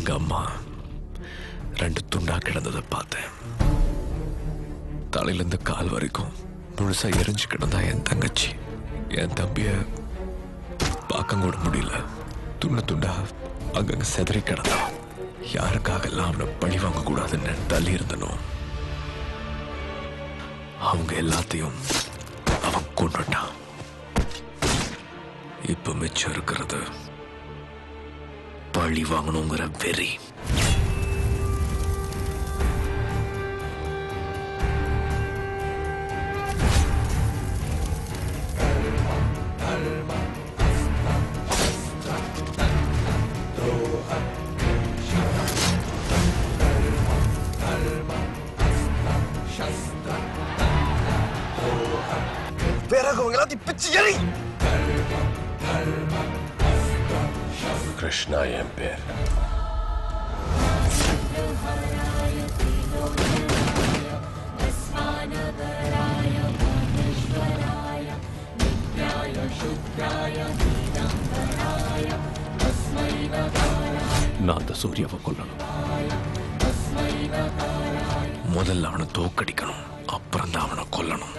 எங்க அம்மா 2 துண்டா கிடந்ததை பார்த்தேன். தலையிலிருந்து கால் வரைக்கும் முழுசா எரிஞ்சு கிடந்தா என் தங்கச்சி. என் தம்பிய பார்க்க கூட முடியல. துண்டு துண்டா அங்கங்க செதறி கிடந்தான். யாருக்காக எல்லாம் அவனை பழி வாங்க கூடாதுன்னு தள்ளி இருந்தனும். அவங்க எல்லாத்தையும் அவன் கொண்டுட்டான். இப்ப மிச்சம் இருக்கிறது பழி வாங்கணுங்கிற வெறி. கிருஷ்ணா என் பேர். நான் அந்த சூர்யாவை கொல்லணும். முதல்ல அவனை தோக்கடிக்கணும், அப்புறம் தான் அவனை கொல்லணும்.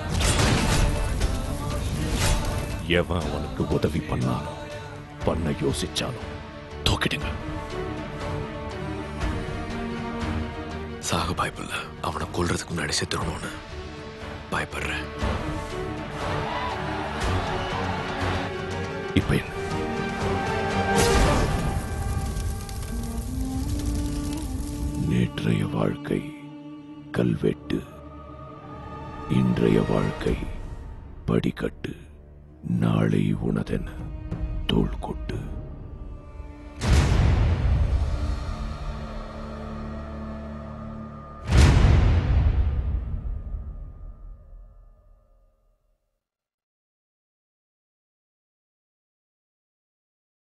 எவன் அவனுக்கு உதவி பண்ணாலும் பண்ண யோசிச்சாலும் தோக்கிடுங்க. சாக பயப்பில்ல, அவனை கொல்றதுக்கு முன்னாடி செத்துடணும்னு பயப்படுறேன். இப்ப என்ன? நேற்றைய வாழ்க்கை கல்வெட்டு, இன்றைய வாழ்க்கை படிக்கட்டு, நாளை உனதென தோள் கொட்டு.